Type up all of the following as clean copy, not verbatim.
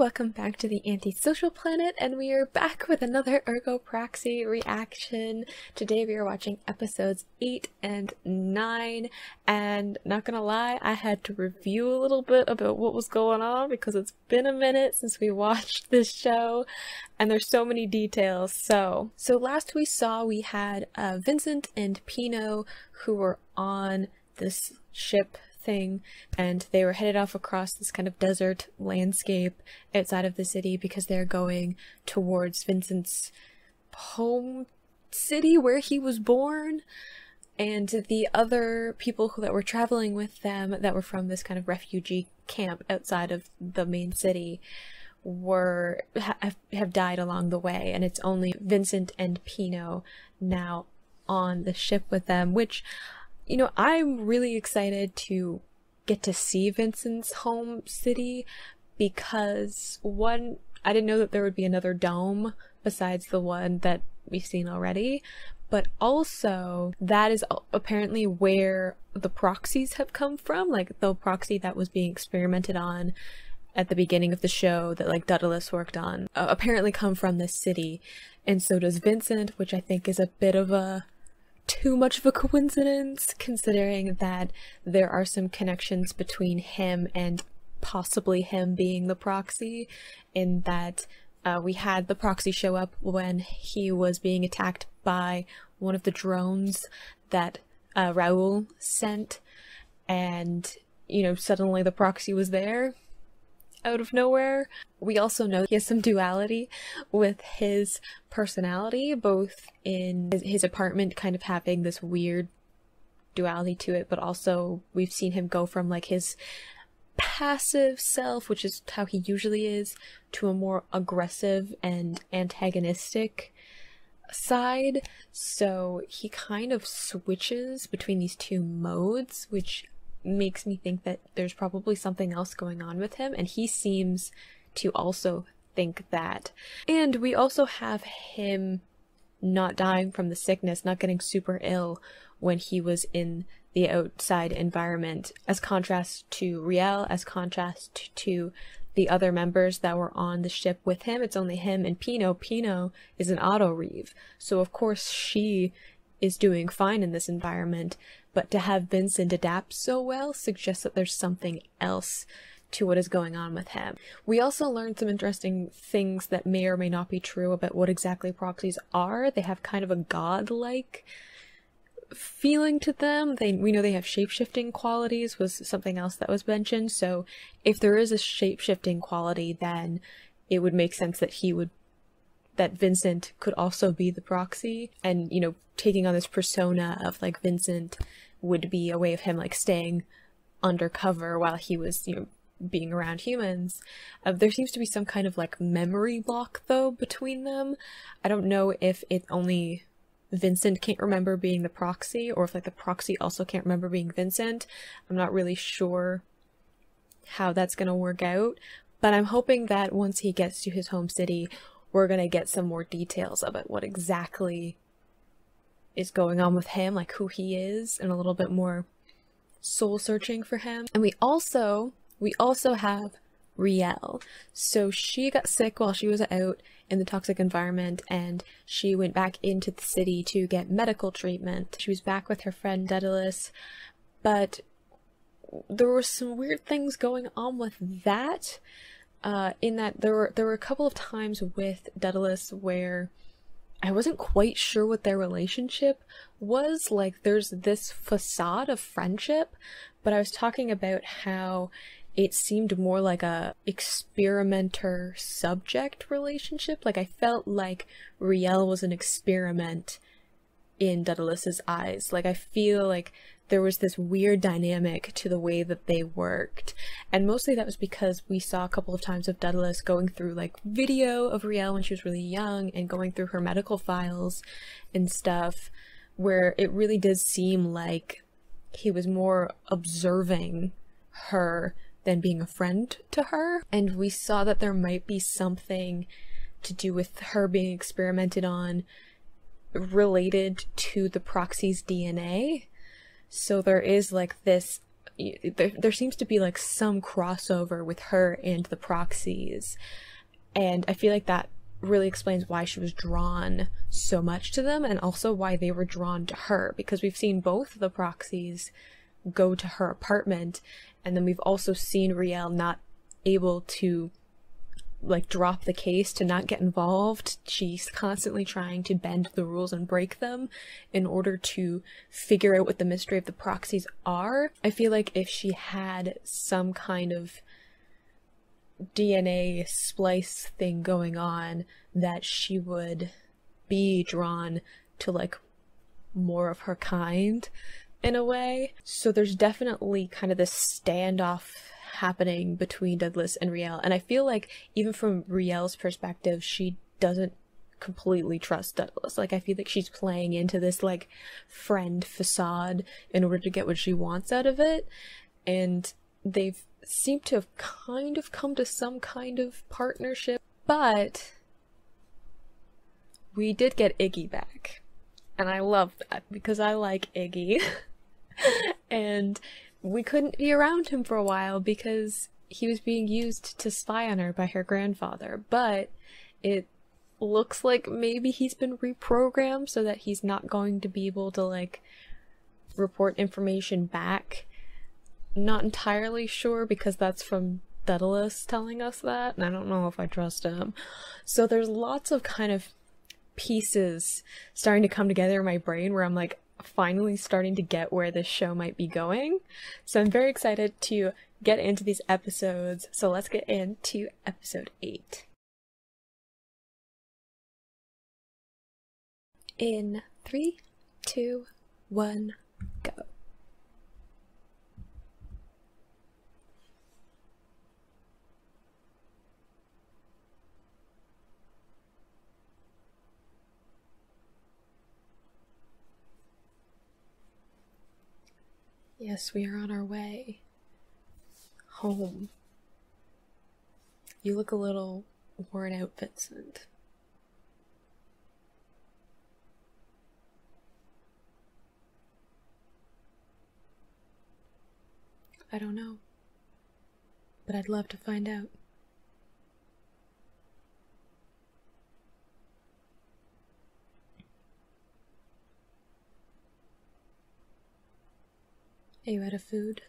welcome back to the Antisocial Planet, and we are back with another Ergo Proxy reaction. Today we are watching episodes 8 and 9, and not gonna lie, I had to review a little bit about what was going on because it's been a minute since we watched this show, and there's so many details. So last we saw we had Vincent and Pino who were on this ship thing, and they were headed off across this kind of desert landscape outside of the city because they're going towards Vincent's home city where he was born. And the other people that were traveling with them that were from this kind of refugee camp outside of the main city have died along the way, and it's only Vincent and Pino now on the ship with them, which, you know, I'm really excited to get to see Vincent's home city because, one, I didn't know that there would be another dome besides the one that we've seen already, but also that is apparently where the proxies have come from, like the proxy that was being experimented on at the beginning of the show that like Daedalus worked on apparently come from this city, and so does Vincent, which I think is a bit of a too much of a coincidence considering that there are some connections between him and possibly him being the proxy, in that we had the proxy show up when he was being attacked by one of the drones that Raoul sent, and, you know, suddenly the proxy was there out of nowhere. We also know he has some duality with his personality, both in his apartment kind of having this weird duality to it, but also we've seen him go from like his passive self, which is how he usually is, to a more aggressive and antagonistic side. So he kind of switches between these two modes, which makes me think that there's probably something else going on with him, and he seems to also think that. And we also have him not dying from the sickness, not getting super ill when he was in the outside environment, as contrast to Riel, as contrast to the other members that were on the ship with him. It's only him and Pino. Pino is an auto-reeve, so of course she is doing fine in this environment, but to have Vincent adapt so well suggests that there's something else to what is going on with him. We also learned some interesting things that may or may not be true about what exactly proxies are. They have kind of a god-like feeling to them. We know they have shape-shifting qualities, was something else that was mentioned, so if there is a shape-shifting quality, then it would make sense that Vincent could also be the proxy, and, you know, taking on this persona of like Vincent would be a way of him like staying undercover while he was, you know, being around humans. There seems to be some kind of like memory block though between them. I don't know if it only Vincent can't remember being the proxy, or if like the proxy also can't remember being Vincent. I'm not really sure how that's gonna work out, but I'm hoping that once he gets to his home city, we're gonna get some more details about what exactly is going on with him, like who he is, and a little bit more soul searching for him. And we also have Riel. So she got sick while she was out in the toxic environment, and she went back into the city to get medical treatment. She was back with her friend Daedalus, but there were some weird things going on with that. In that there were a couple of times with Daedalus where I wasn't quite sure what their relationship was. Like, there's this facade of friendship, but I was talking about how it seemed more like a experimenter subject relationship. Like, I felt like Riel was an experiment in Daedalus's eyes. Like, I feel like there was this weird dynamic to the way that they worked, and mostly that was because we saw a couple of times of Daedalus going through like video of Riel when she was really young and going through her medical files and stuff, where it really does seem like he was more observing her than being a friend to her. And we saw that there might be something to do with her being experimented on related to the proxy's DNA. So there is like this there seems to be like some crossover with her and the proxies, and I feel like that really explains why she was drawn so much to them, and also why they were drawn to her, because we've seen both the proxies go to her apartment, and then we've also seen Riel not able to like drop the case, to not get involved. She's constantly trying to bend the rules and break them in order to figure out what the mystery of the proxies are. I feel like if she had some kind of DNA splice thing going on, that she would be drawn to like more of her kind in a way. So there's definitely kind of this standoff happening between Douglas and Riel, and I feel like even from Riel's perspective, she doesn't completely trust Douglas. Like, I feel like she's playing into this like friend facade in order to get what she wants out of it, and they've seemed to have kind of come to some kind of partnership. But we did get Iggy back, and I love that because I like Iggy. And we couldn't be around him for a while because he was being used to spy on her by her grandfather, but it looks like maybe he's been reprogrammed so that he's not going to be able to like report information back. Not entirely sure, because that's from Daedalus telling us that, and I don't know if I trust him. So there's lots of kind of pieces starting to come together in my brain where I'm like, finally starting to get where this show might be going. So I'm very excited to get into these episodes. So let's get into episode 8. In 3, 2, 1, go. Yes, we are on our way home. You look a little worn out, Vincent. I don't know, but I'd love to find out. Are you out of food?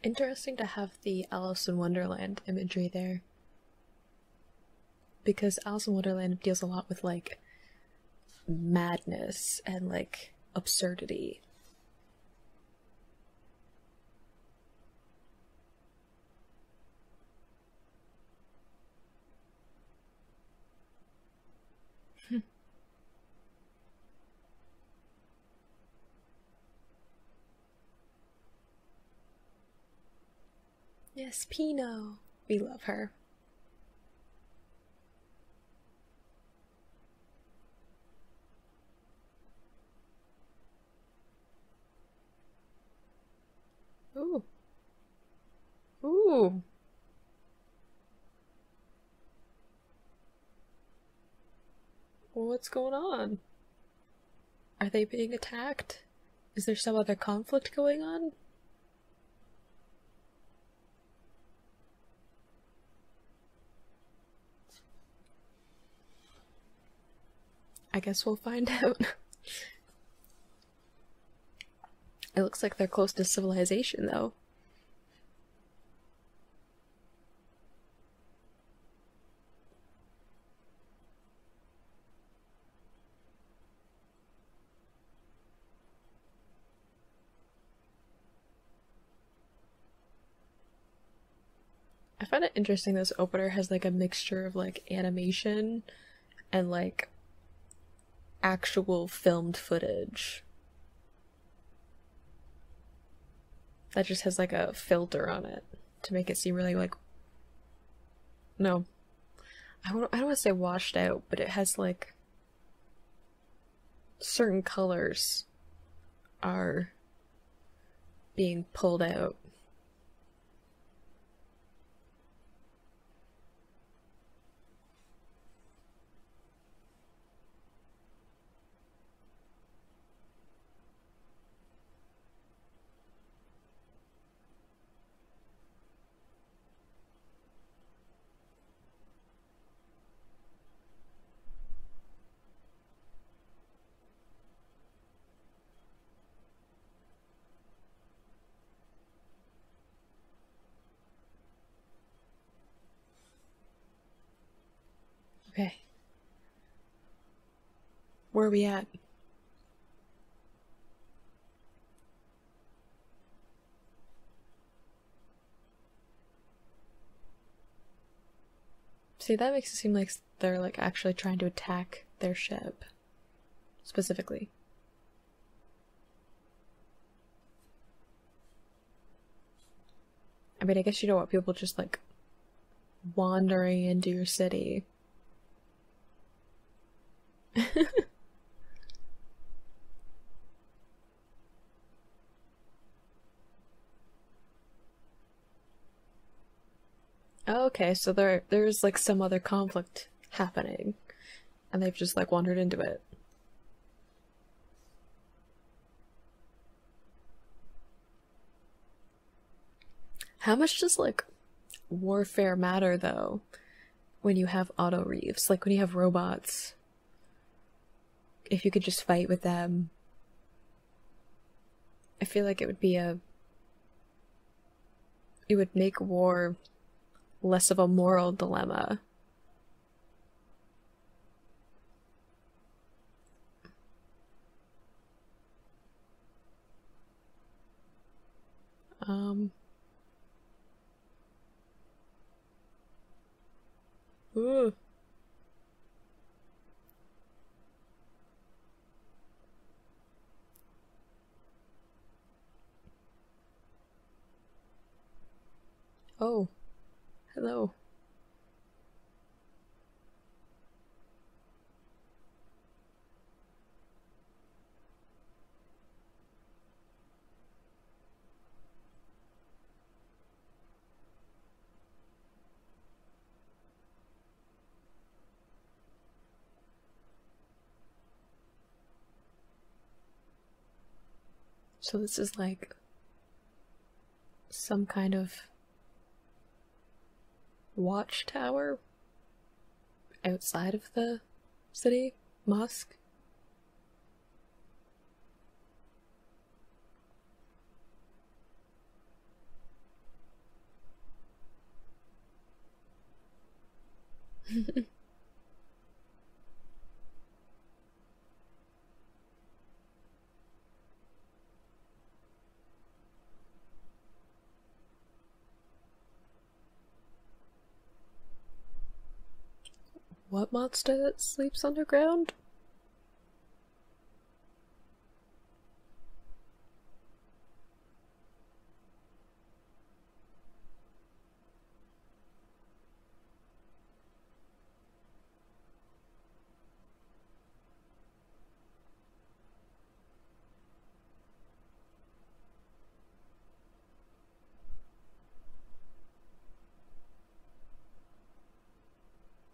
Interesting to have the Alice in Wonderland imagery there, because Alice in Wonderland deals a lot with like madness and like absurdity. Yes, Pinot. We love her. Ooh. Ooh. What's going on? Are they being attacked? Is there some other conflict going on? I guess we'll find out. It looks like they're close to civilization, though. I find it interesting this opener has like a mixture of like animation and like actual filmed footage that just has like a filter on it to make it seem really like, no, I don't want to say washed out, but it has like certain colors are being pulled out. Okay. Where are we at? See, that makes it seem like they're like actually trying to attack their ship. Specifically. I mean, I guess you don't want people just like wandering into your city. Oh, okay, so there's like some other conflict happening, and they've just like wandered into it. How much does like warfare matter though when you have auto reefs? Like when you have robots, if you could just fight with them, I feel like it would make war less of a moral dilemma. Um, ooh. Oh, hello. So this is like some kind of watchtower outside of the city? Mosque? What monster that sleeps underground?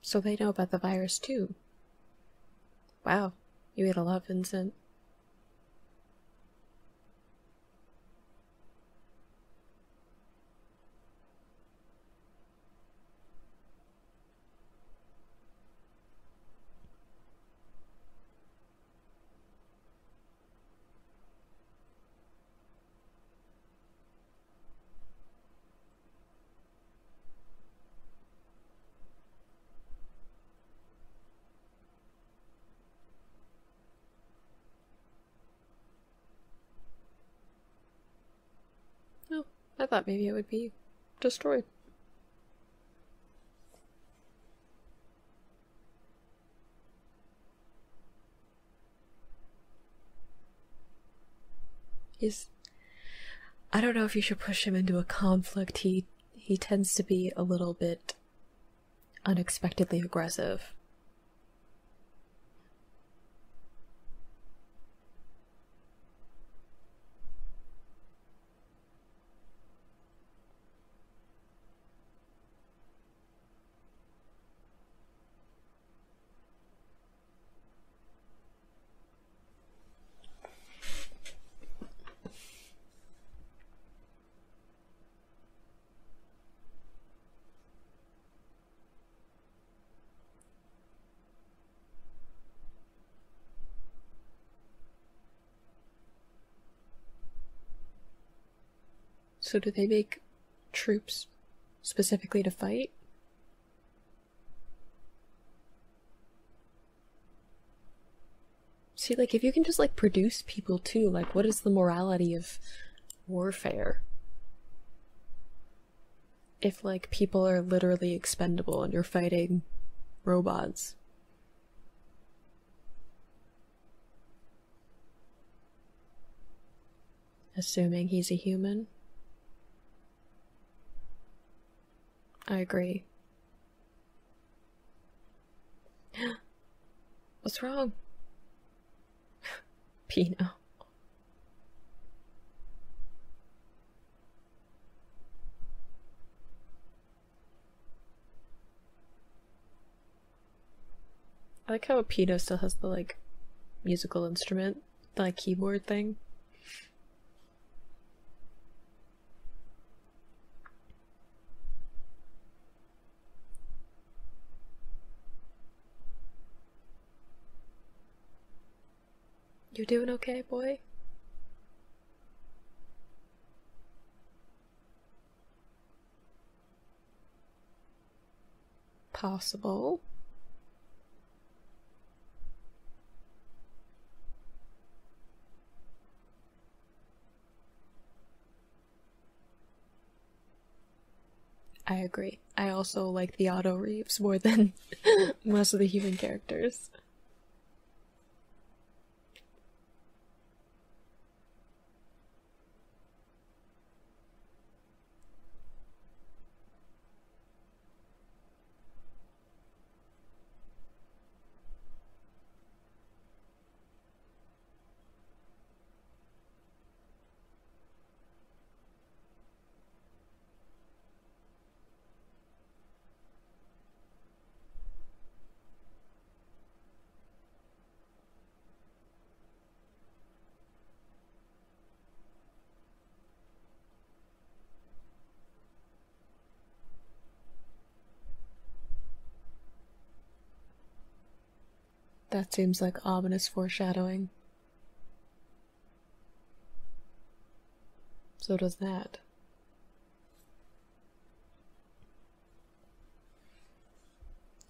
So they know about the virus too. Wow, you ate a lot, Vincent. Oh, I thought maybe it would be destroyed. He's I don't know if you should push him into a conflict. He tends to be a little bit unexpectedly aggressive. So do they make troops specifically to fight? See, like, if you can just, like, produce people too, like, what is the morality of warfare? If, like, people are literally expendable and you're fighting robots. Assuming he's a human. I agree. What's wrong? Pino. I like how Pino still has the, like, musical instrument, the, like, keyboard thing. You doing okay, boy? Possible. I agree. I also like the Otto Reeves more than most of the human characters. That seems like ominous foreshadowing. So does that.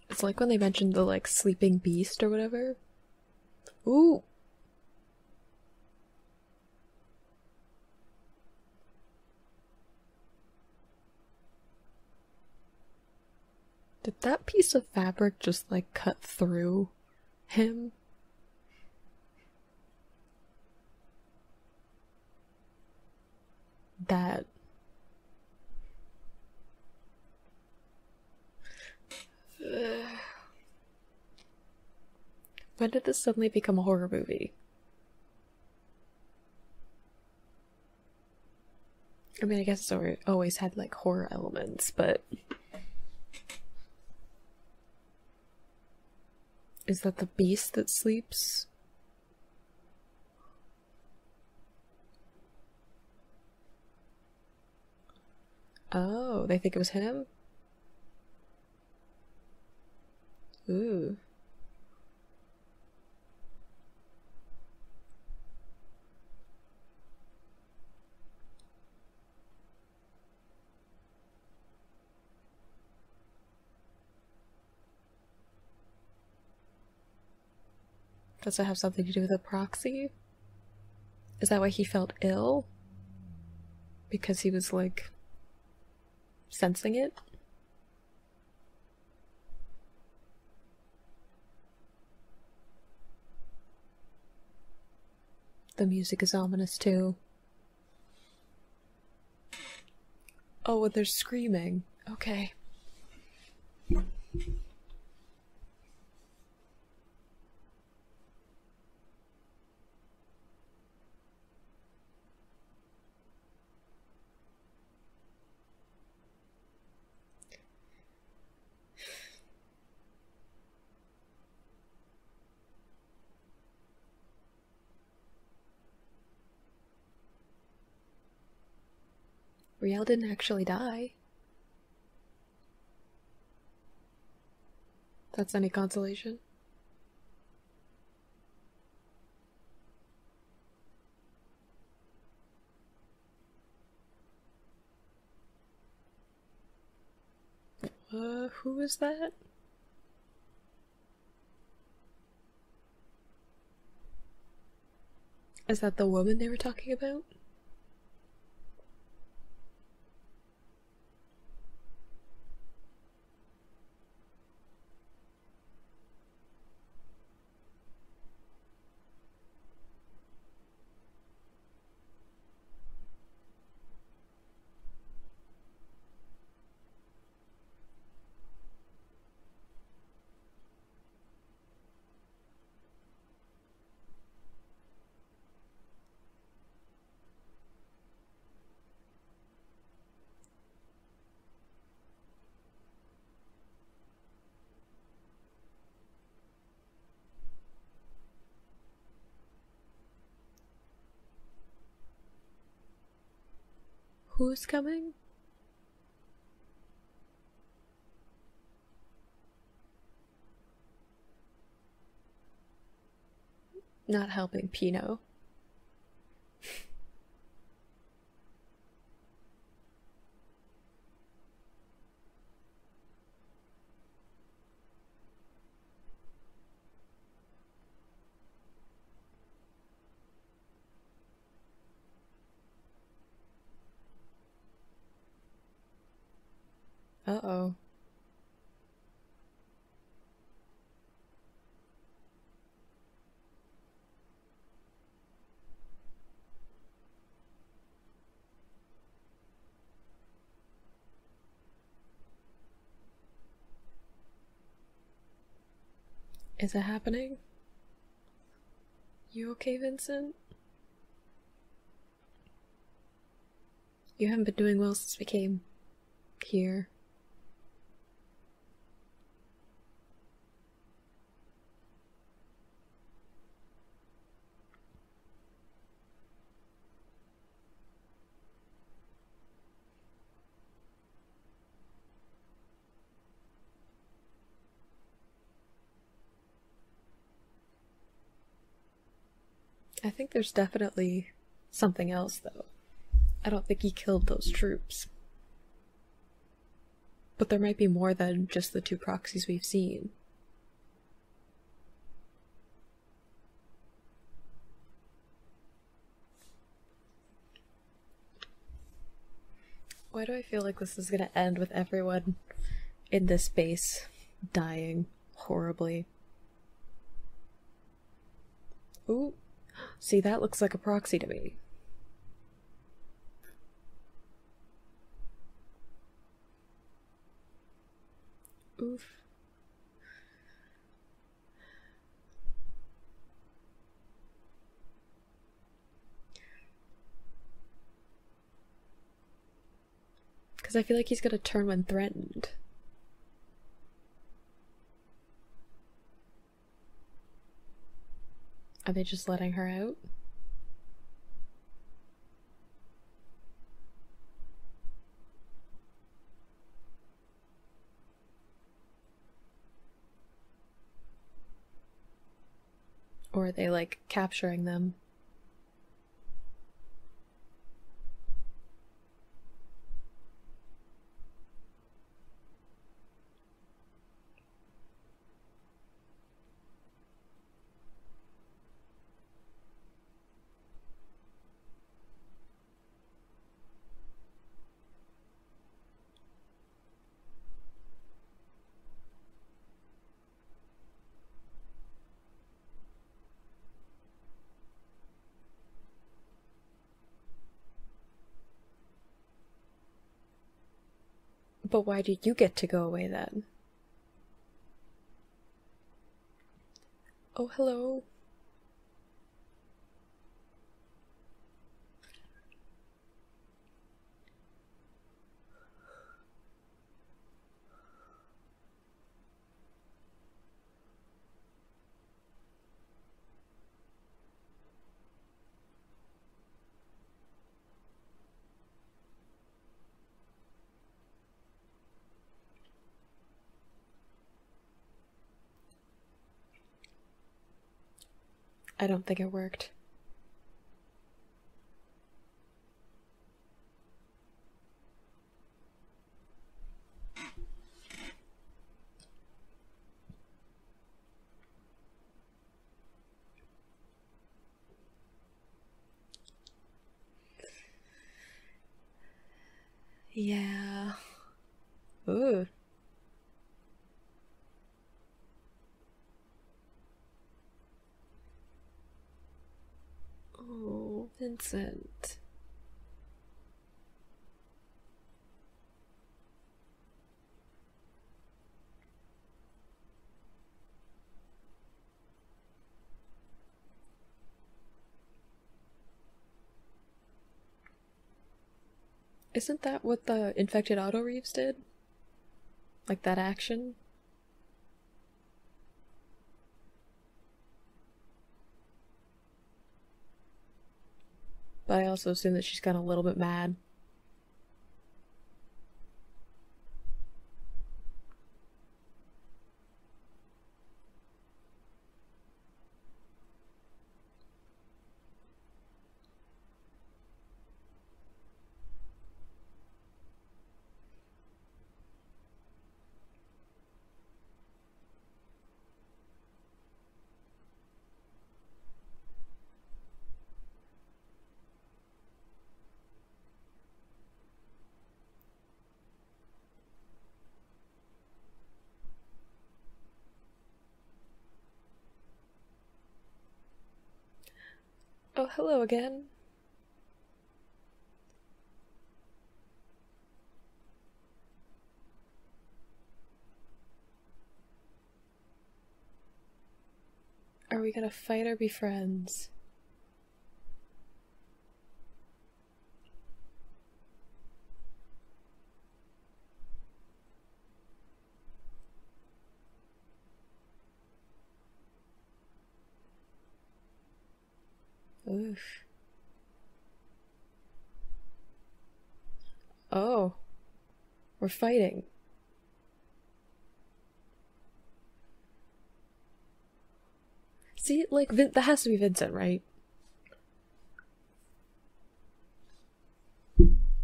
It's like when they mentioned the, like, sleeping beast or whatever. Ooh! Did that piece of fabric just, like, cut through him? That. When did this suddenly become a horror movie? I mean, I guess it's always had, like, horror elements, but... Is that the beast that sleeps? Oh, they think it was him? Ooh. Does it have something to do with a proxy? Is that why he felt ill? Because he was, like, sensing it? The music is ominous too. Oh, and they're screaming. Okay. Riel didn't actually die. That's any consolation. Who is that? Is that the woman they were talking about? Who's coming? Not helping Pinot. Uh-oh. Is it happening? You okay, Vincent? You haven't been doing well since we came here. I think there's definitely something else, though. I don't think he killed those troops. But there might be more than just the two proxies we've seen. Why do I feel like this is gonna end with everyone in this space dying horribly? Ooh. See, that looks like a proxy to me. Oof. Because I feel like he's gonna turn when threatened. Are they just letting her out? Or are they, like, capturing them? But why did you get to go away then? Oh, hello. I don't think it worked. Yeah. Ooh. Oh, Vincent. Isn't that what the infected auto reeves did? Like that action? But I also assume that she's got a little bit mad. Oh, hello again. Are we gonna fight or be friends? Oof. Oh, we're fighting. See, like, that has to be Vincent, right?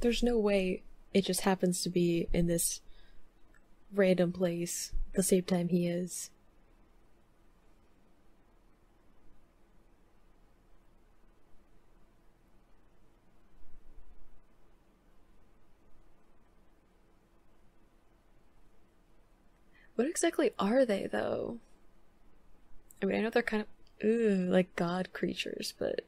There's no way it just happens to be in this random place the same time he is. What exactly are they, though? I mean, I know they're kind of, like god creatures, but.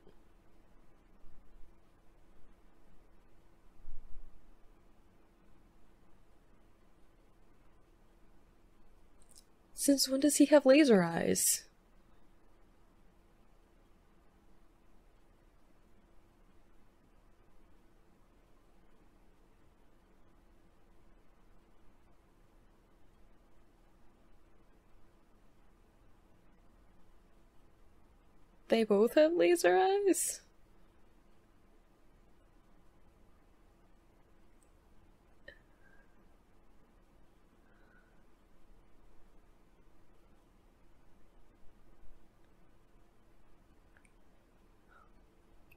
Since when does he have laser eyes? They both have laser eyes?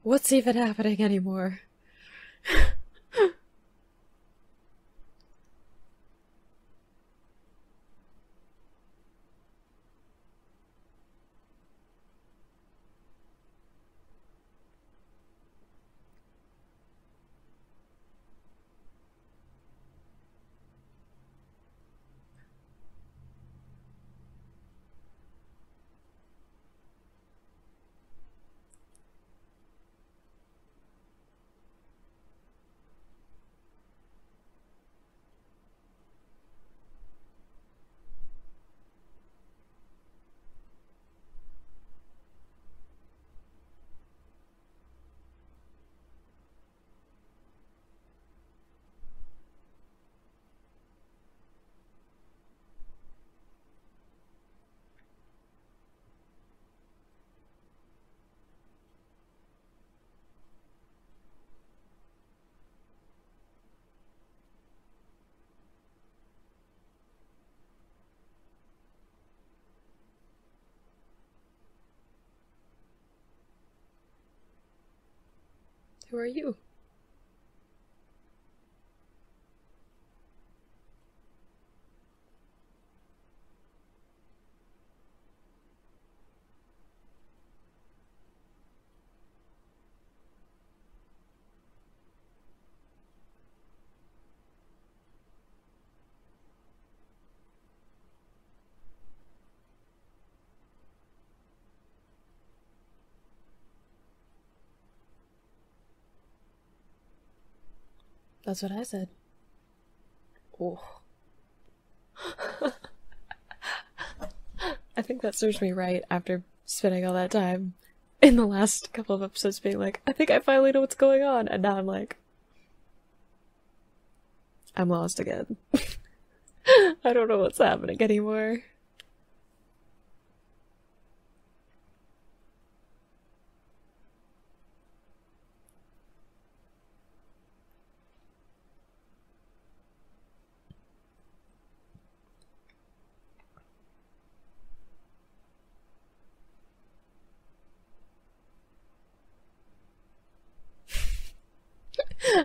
What's even happening anymore? Who are you? That's what I said. Oh. I think that serves me right after spending all that time in the last couple of episodes being like, I think I finally know what's going on, and now I'm like, I'm lost again. I don't know what's happening anymore.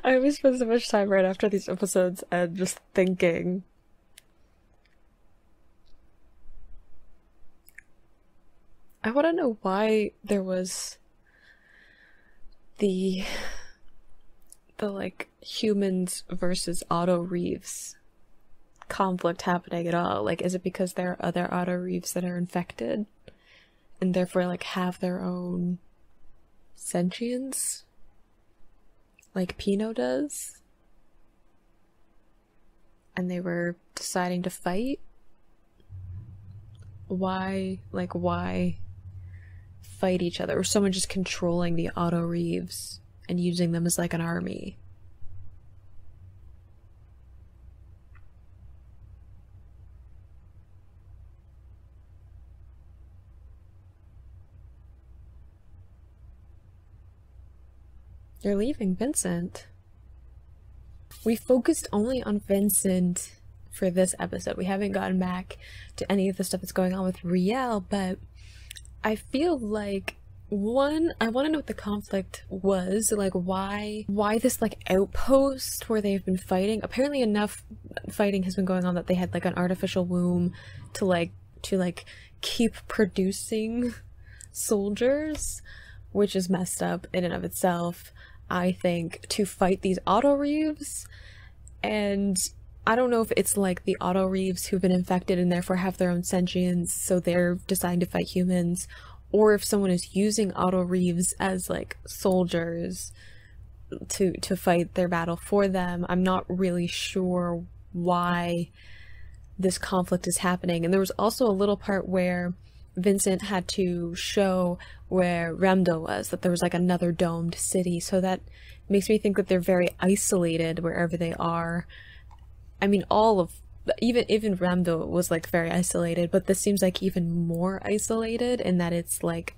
I always spend so much time right after these episodes and just thinking. I want to know why there was the like humans versus Otto Reeves conflict happening at all. Like, is it because there are other Otto Reeves that are infected and therefore like have their own sentience? Like Pino does? And they were deciding to fight? Why fight each other? Or someone just controlling the Otto Reeves and using them as like an army? You're leaving Vincent. We focused only on Vincent for this episode. We haven't gotten back to any of the stuff that's going on with Riel, but I feel like, one, I want to know what the conflict was, like why this like outpost where they've been fighting. Apparently enough fighting has been going on that they had like an artificial womb to keep producing soldiers, which is messed up in and of itself. I think, to fight these Otto Reeves, and I don't know if it's like the Otto Reeves who've been infected and therefore have their own sentience, so they're deciding to fight humans, or if someone is using Otto Reeves as like soldiers to fight their battle for them. I'm not really sure why this conflict is happening. And there was also a little part where Vincent had to show where Remdo was, that there was like another domed city, so that makes me think that they're very isolated wherever they are. I mean, even Remdo was like very isolated, but this seems like even more isolated in that it's like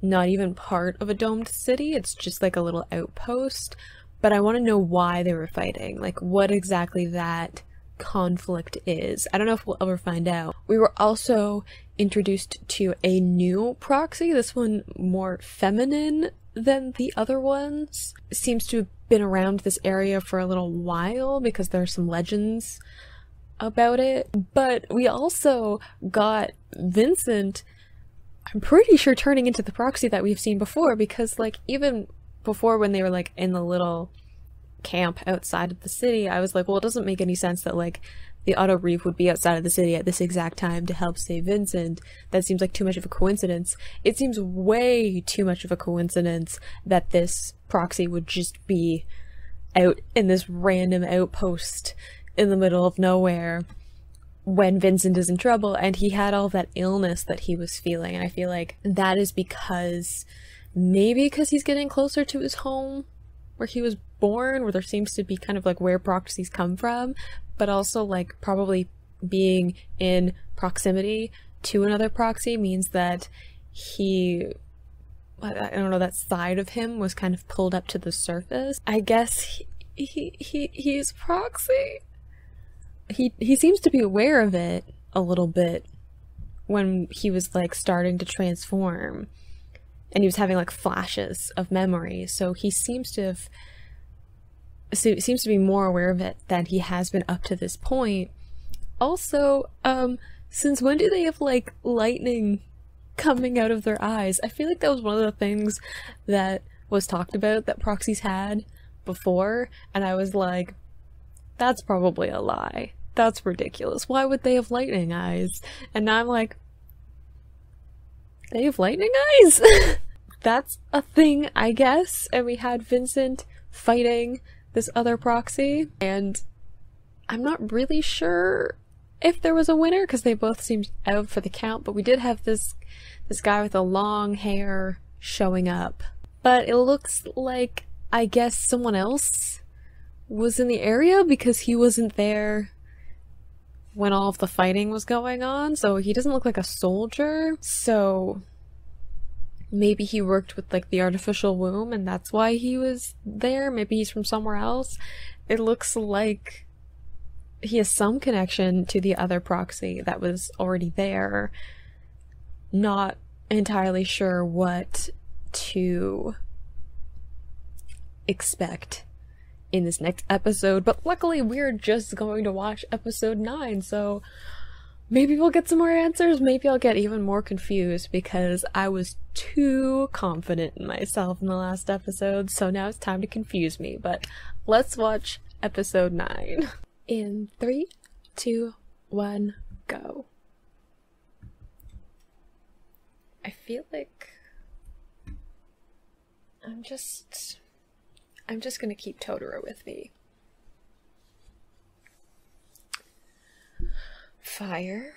not even part of a domed city, it's just like a little outpost. But I want to know why they were fighting, like what exactly that conflict is. I don't know if we'll ever find out. We were also introduced to a new proxy, this one more feminine than the other ones. It seems to have been around this area for a little while because there are some legends about it. But we also got Vincent, I'm pretty sure, turning into the proxy that we've seen before, because like even before when they were like in the little camp outside of the city, I was like, well, it doesn't make any sense that like the Otto Reeve would be outside of the city at this exact time to help save Vincent. That seems like too much of a coincidence. It seems way too much of a coincidence that this proxy would just be out in this random outpost in the middle of nowhere when Vincent is in trouble, and he had all that illness that he was feeling. And I feel like that is because, maybe because he's getting closer to his home where he was born, where there seems to be kind of like where proxies come from, but also like probably being in proximity to another proxy means that I don't know, that side of him was kind of pulled up to the surface. I guess he's proxy. He seems to be aware of it a little bit when he was like starting to transform, and he was having like flashes of memory, so he seems to be more aware of it than he has been up to this point. Also, since when do they have like lightning coming out of their eyes? I feel like that was one of the things that was talked about that proxies had before, and I was like, that's probably a lie. That's ridiculous. Why would they have lightning eyes? And now I'm like, they have lightning eyes? That's a thing, I guess. And we had Vincent fighting this other proxy, and I'm not really sure if there was a winner because they both seemed out for the count, but we did have this guy with the long hair showing up. But it looks like, I guess, someone else was in the area because he wasn't there when all of the fighting was going on, so he doesn't look like a soldier. So maybe he worked with like the artificial womb and that's why he was there. Maybe he's from somewhere else. It looks like he has some connection to the other proxy that was already there. Not entirely sure what to expect in this next episode, but luckily we're just going to watch episode 9, so maybe we'll get some more answers. Maybe I'll get even more confused because I was too confident in myself in the last episode, so now it's time to confuse me. But let's watch episode 9. In 3, 2, 1, go. I feel like I'm just gonna keep Totoro with me. Fire.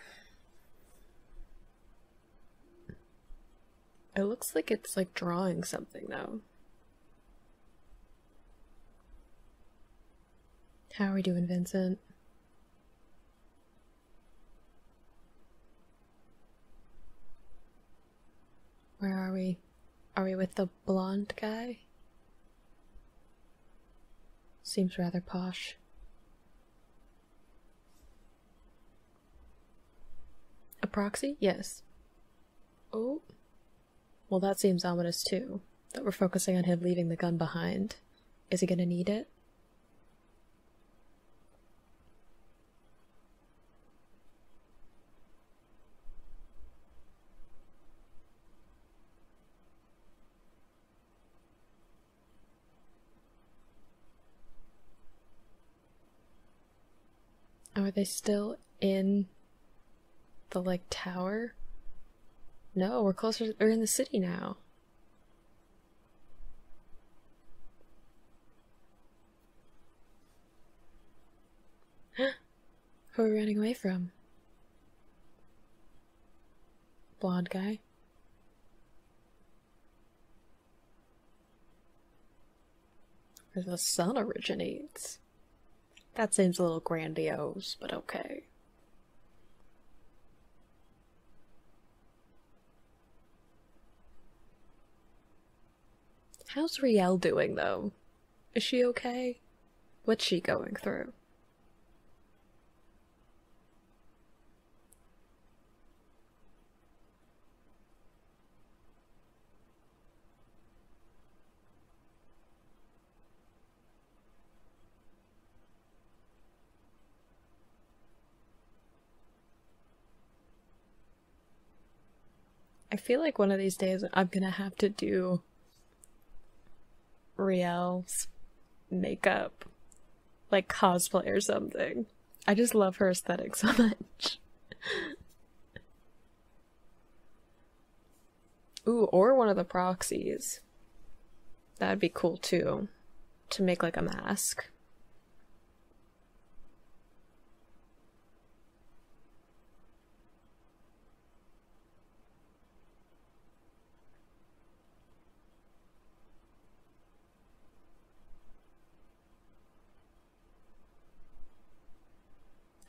It looks like it's like drawing something though. How are we doing, Vincent? Where are we? Are we with the blonde guy? Seems rather posh. A proxy? Yes. Oh. Well, that seems ominous too. That we're focusing on him leaving the gun behind. Is he gonna need it? Are they still in the, like, tower? No, we're closer, we're in the city now. Who are we running away from? Blonde guy. Where the sun originates. That seems a little grandiose, but okay. How's Riel doing, though? Is she okay? What's she going through? I feel like one of these days I'm gonna have to do Riel's makeup, like cosplay or something. I just love her aesthetic so much. Ooh, or one of the proxies. That'd be cool too, to make like a mask.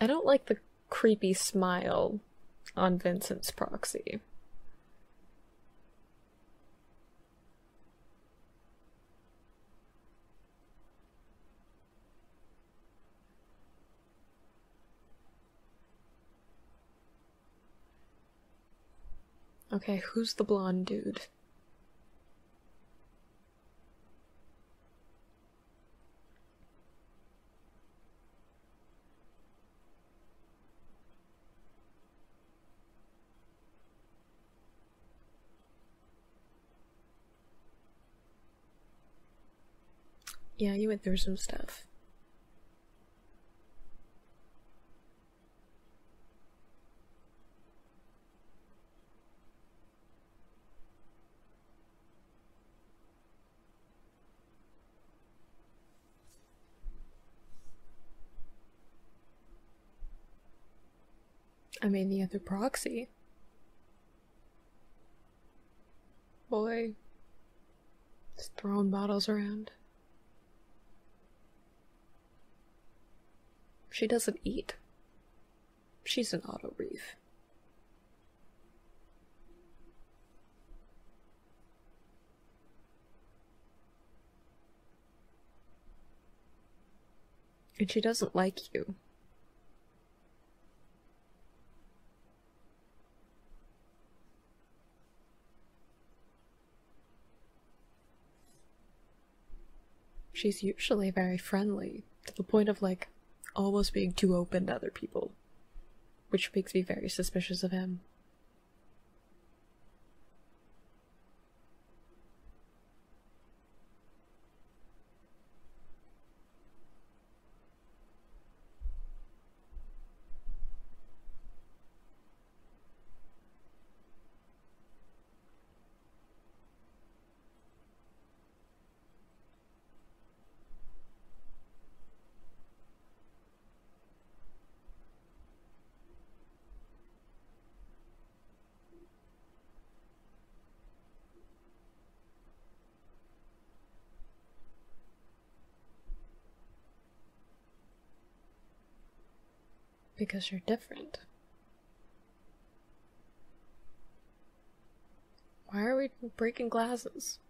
I don't like the creepy smile on Vincent's proxy. Okay, who's the blonde dude? Yeah, you went through some stuff. I mean, the other proxy. Boy, just throwing bottles around. She doesn't eat. She's an auto reef. And she doesn't like you. She's usually very friendly, to the point of like almost being too open to other people, which makes me very suspicious of him. Because you're different. Why are we breaking glasses?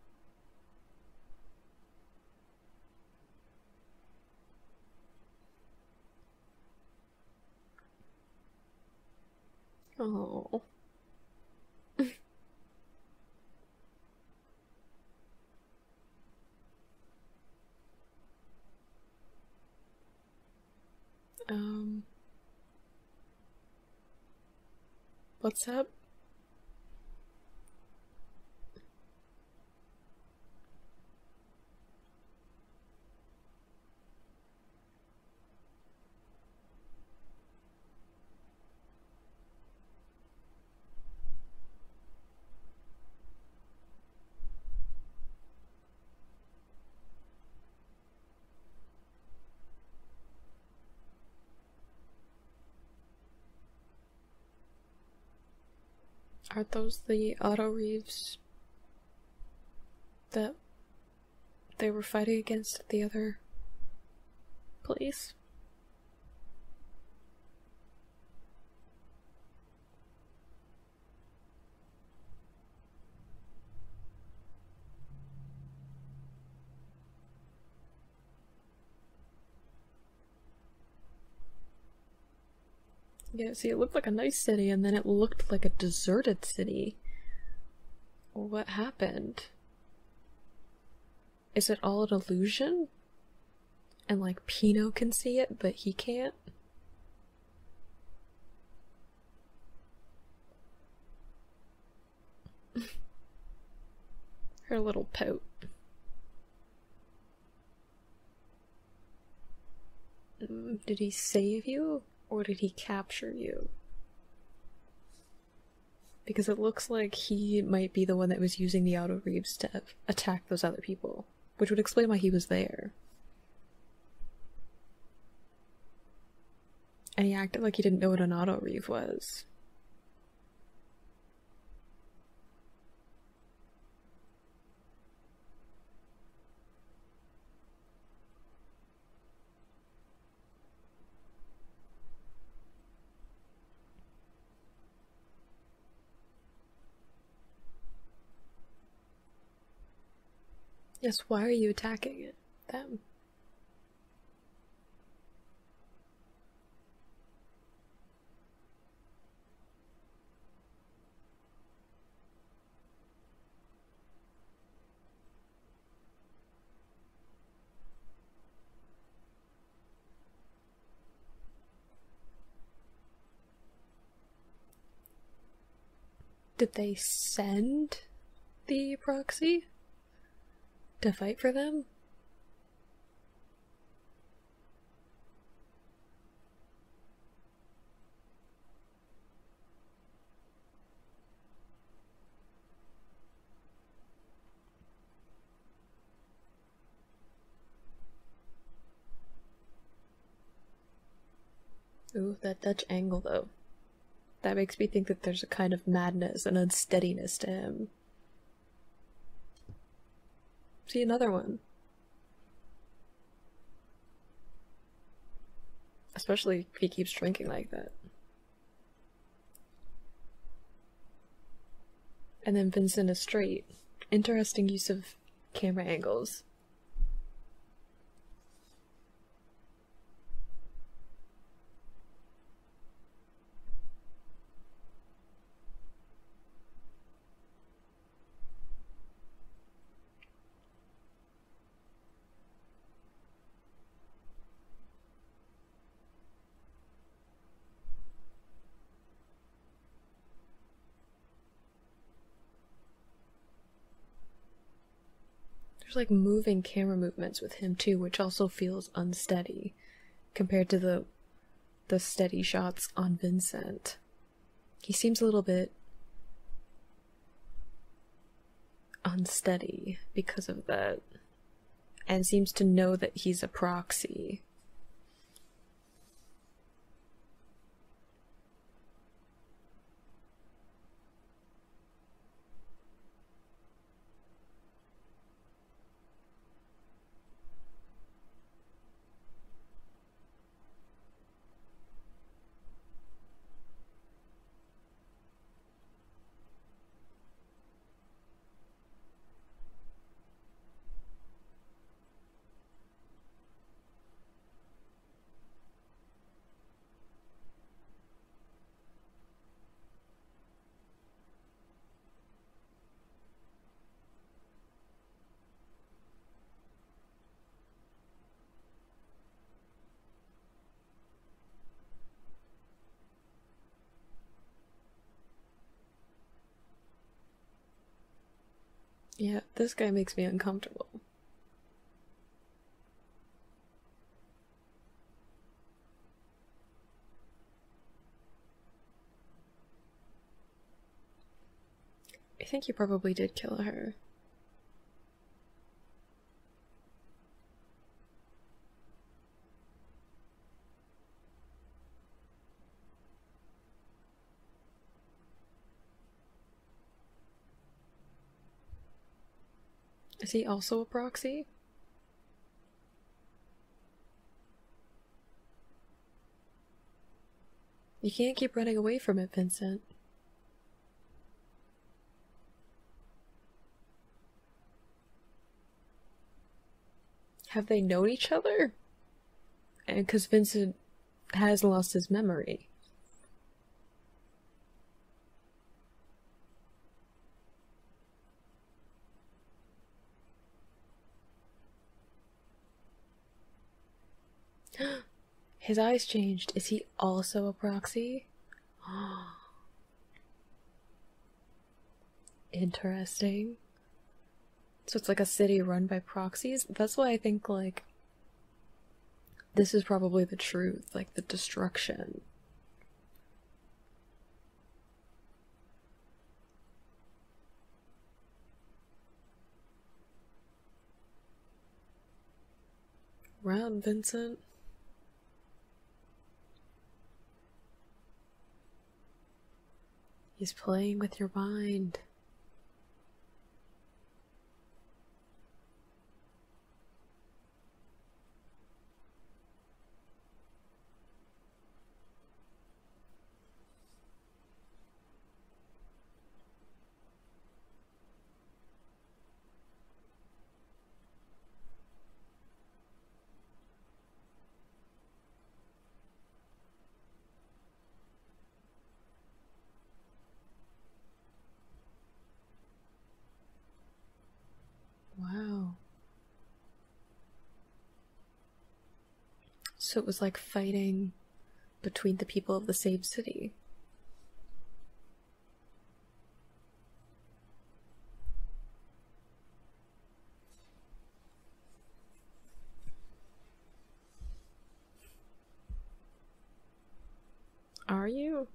Oh. What's up? Are those the auto reeves that they were fighting against the other police? Yeah, see, it looked like a nice city, and then it looked like a deserted city. What happened? Is it all an illusion? And like Pinot can see it, but he can't? Her little pout. Did he save you? Or did he capture you? Because it looks like he might be the one that was using the auto reeves to attack those other people, which would explain why he was there. And he acted like he didn't know what an auto reeve was. Yes, why are you attacking it? Them? Did they send the proxy to fight for them? Ooh, that Dutch angle though. That makes me think that there's a kind of madness and unsteadiness to him. See, another one. Especially if he keeps drinking like that. And then Vincent is straight. Interesting use of camera angles. There's like moving camera movements with him too, which also feels unsteady compared to the steady shots on Vincent. He seems a little bit unsteady because of that, and seems to know that he's a proxy. Yeah, this guy makes me uncomfortable. I think you probably did kill her. Is he also a proxy? You can't keep running away from it, Vincent. Have they known each other? And because Vincent has lost his memory. His eyes changed. Is he also a proxy? Interesting. So it's like a city run by proxies? That's why I think, like, this is probably the truth, like the destruction. Round, Vincent. He's playing with your mind. Wow. So it was like fighting between the people of the same city. Are you?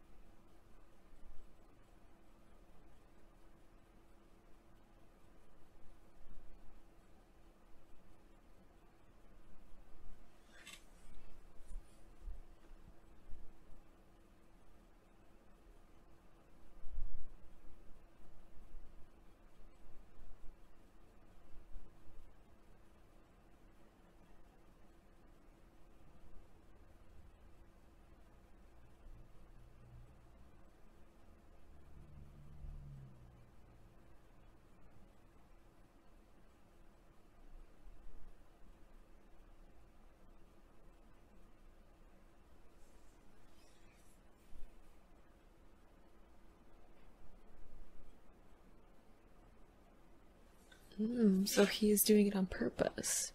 So he's doing it on purpose.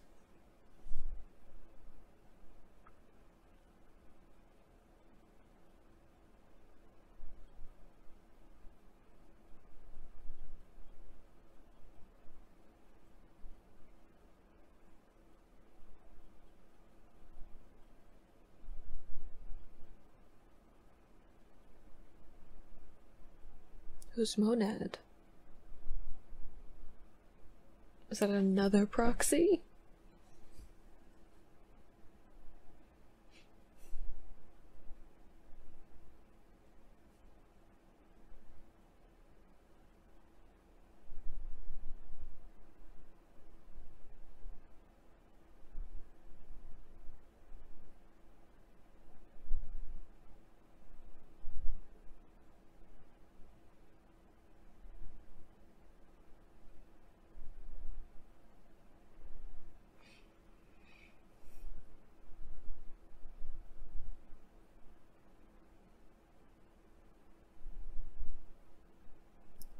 Who's Monad? Is that another proxy?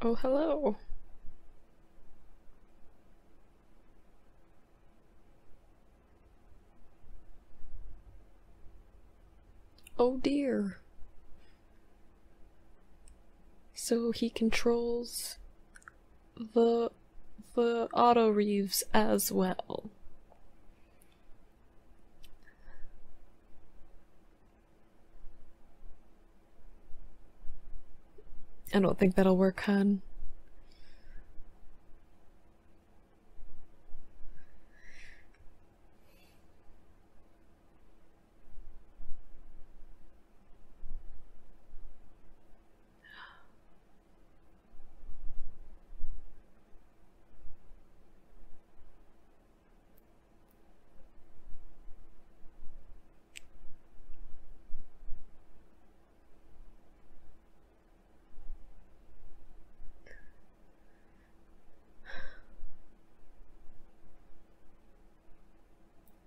Oh, hello. Oh dear. So he controls the auto reeves as well. I don't think that'll work, hun.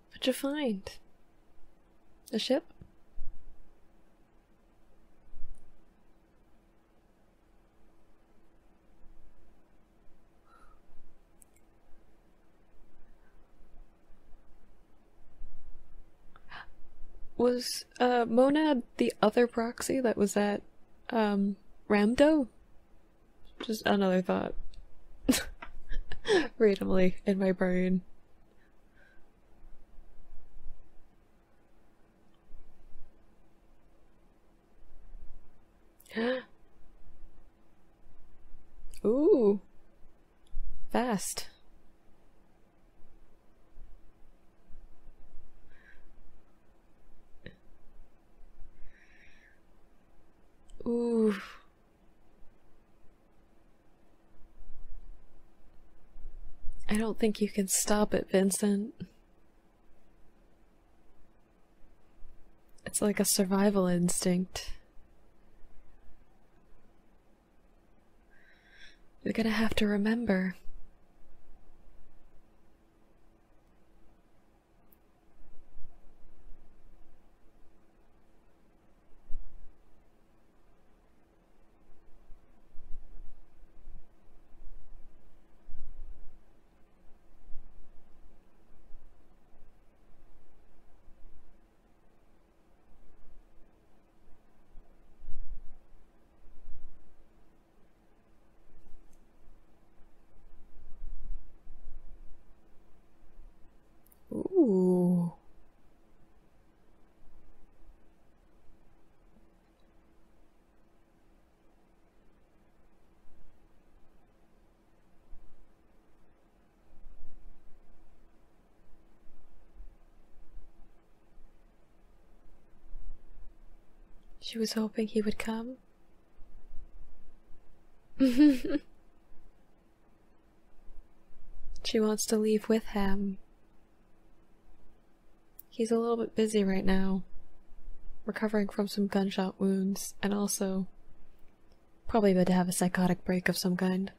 What'd you find? A ship? Was Monad the other proxy that was at Ramdo? Just another thought. Randomly in my brain. Ooh. Fast. Ooh. I don't think you can stop it, Vincent. It's like a survival instinct. You're gonna have to remember. Ooh. She was hoping he would come. She wants to leave with him. He's a little bit busy right now, recovering from some gunshot wounds, and also probably about to have a psychotic break of some kind.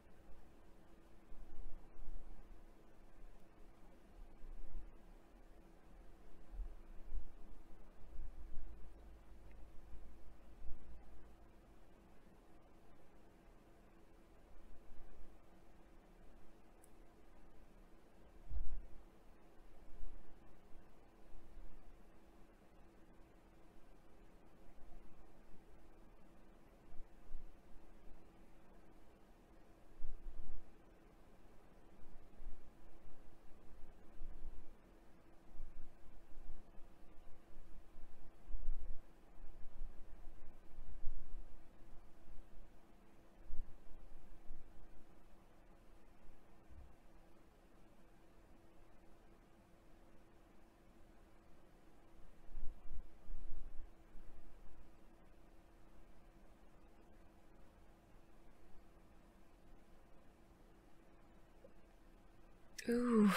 Ooh.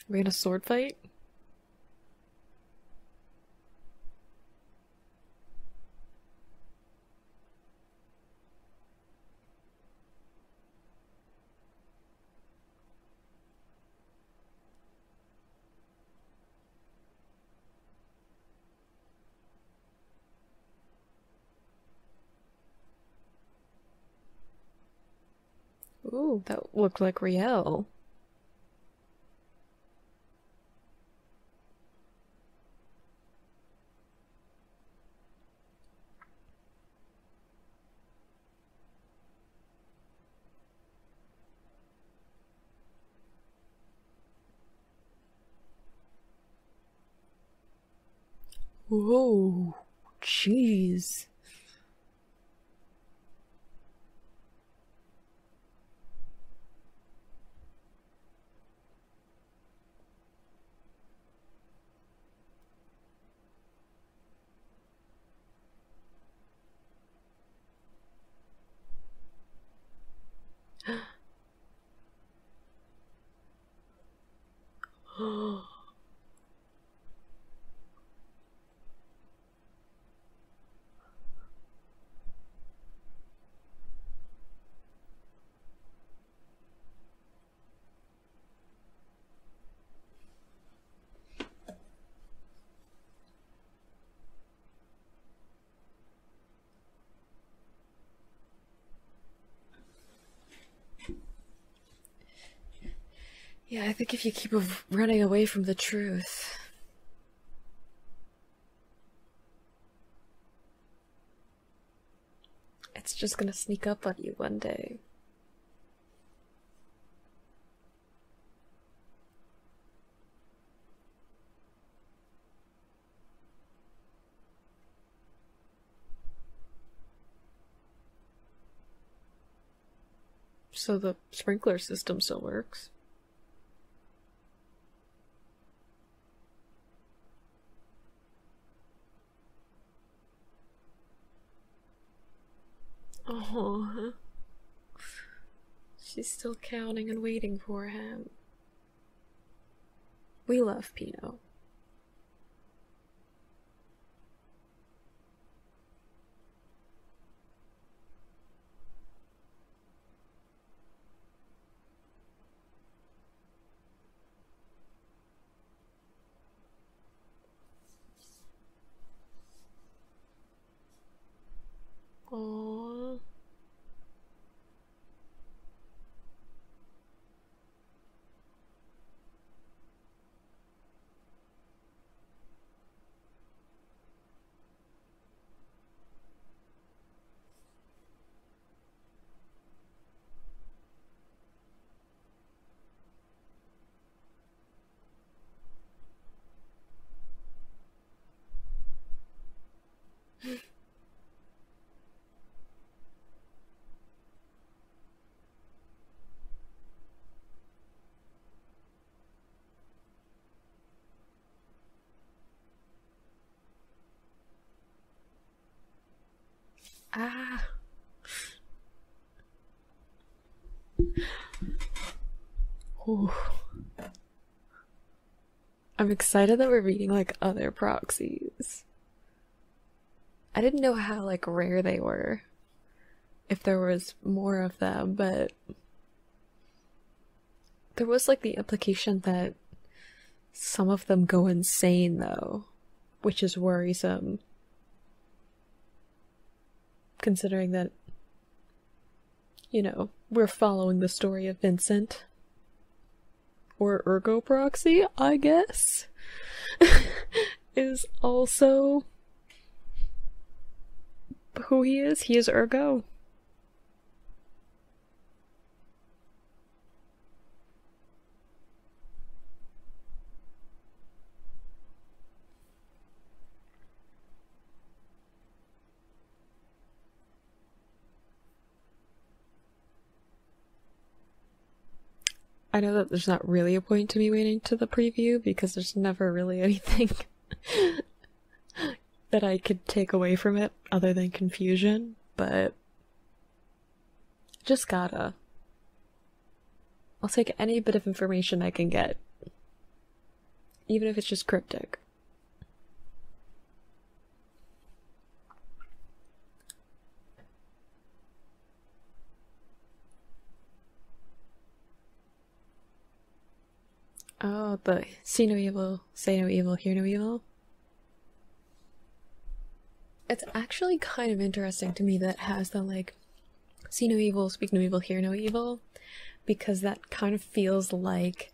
We're gonna sword fight? Ooh, that looked like Riel. Whoa, jeez. Yeah, I think if you keep running away from the truth, it's just gonna sneak up on you one day. So the sprinkler system still works. Oh, she's still counting and waiting for him. We love Pinot. Aww. Ah. Ooh. I'm excited that we're reading like other proxies. I didn't know how like rare they were. If there was more of them, but there was like the implication that some of them go insane though, which is worrisome. Considering that, you know, we're following the story of Vincent. Or Ergo Proxy, I guess, is also who he is. He is Ergo. I know that there's not really a point to me waiting to the preview because there's never really anything that I could take away from it other than confusion, but just gotta. I'll take any bit of information I can get, even if it's just cryptic. Oh, the see no evil, say no evil, hear no evil. It's actually kind of interesting to me that it has the, like, see no evil, speak no evil, hear no evil, because that kind of feels like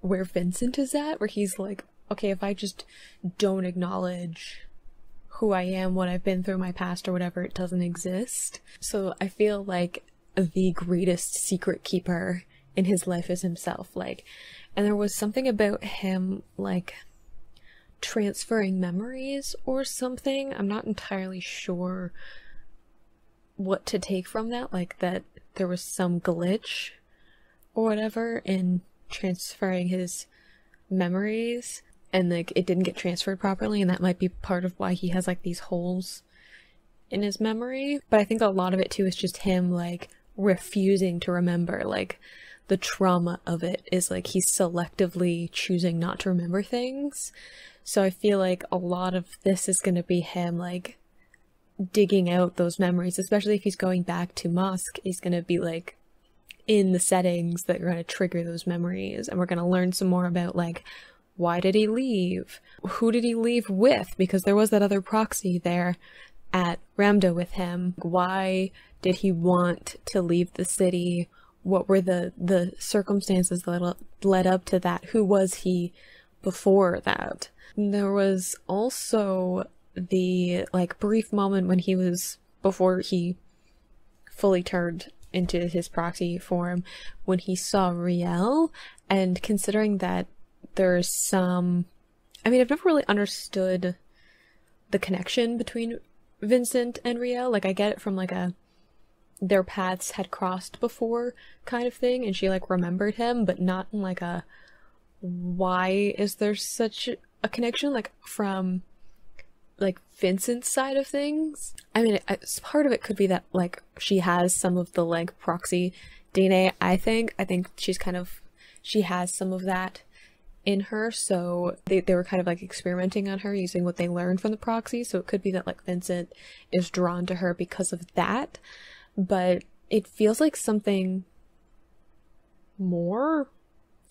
where Vincent is at, where he's like, okay, if I just don't acknowledge who I am, what I've been through, my past or whatever, it doesn't exist. So I feel like the greatest secret keeper in his life is himself, like, and there was something about him, like, transferring memories or something. I'm not entirely sure what to take from that, like that there was some glitch or whatever in transferring his memories, and like it didn't get transferred properly, and that might be part of why he has like these holes in his memory. But I think a lot of it too is just him like refusing to remember, like the trauma of it is like he's selectively choosing not to remember things. So I feel like a lot of this is going to be him like digging out those memories, especially if he's going back to Musk. He's going to be like in the settings that are going to trigger those memories, and we're going to learn some more about like why did he leave, who did he leave with, because there was that other proxy there at Ramda with him. Why did he want to leave the city? What were the circumstances that led up to that? Who was he before that? There was also the like brief moment when he was, before he fully turned into his proxy form, when he saw Riel, and considering that there's some, I mean, I've never really understood the connection between Vincent and Riel. Like I get it from like a their paths had crossed before kind of thing, and she like remembered him, but not in like a why is there such a connection, like from like Vincent's side of things. I mean, part of it could be that like she has some of the like proxy DNA. I think she's kind of, she has some of that in her, so they were kind of like experimenting on her using what they learned from the proxy. So it could be that like Vincent is drawn to her because of that, but it feels like something more.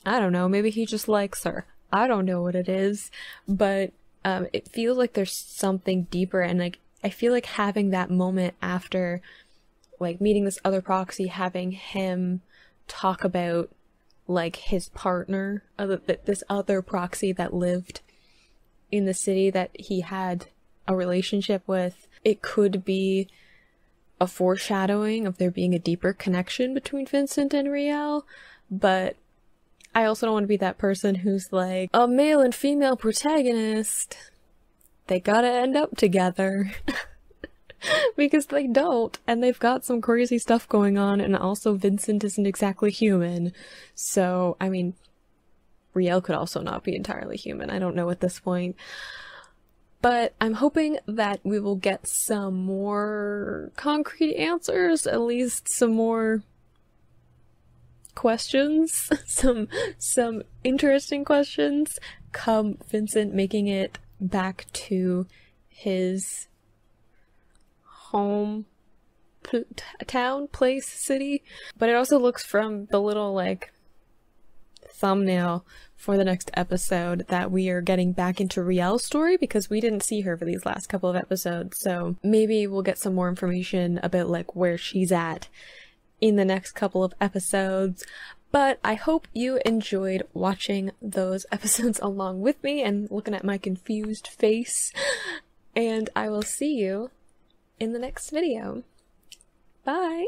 I don't know, maybe he just likes her. I don't know what it is, but it feels like there's something deeper, and like I feel like having that moment after like meeting this other proxy, having him talk about like his partner, this other proxy that lived in the city that he had a relationship with, it could be a foreshadowing of there being a deeper connection between Vincent and Riel. But I also don't want to be that person who's like, a male and female protagonist, they gotta end up together. Because they don't, and they've got some crazy stuff going on, and also Vincent isn't exactly human. So, I mean, Riel could also not be entirely human. I don't know at this point. But I'm hoping that we will get some more concrete answers, at least some more questions, some interesting questions, come Vincent making it back to his home town, place, city. But it also looks from the little like thumbnail for the next episode that we are getting back into Riel's story, because we didn't see her for these last couple of episodes. So maybe we'll get some more information about like where she's at in the next couple of episodes. But I hope you enjoyed watching those episodes along with me and looking at my confused face. And I will see you in the next video. Bye!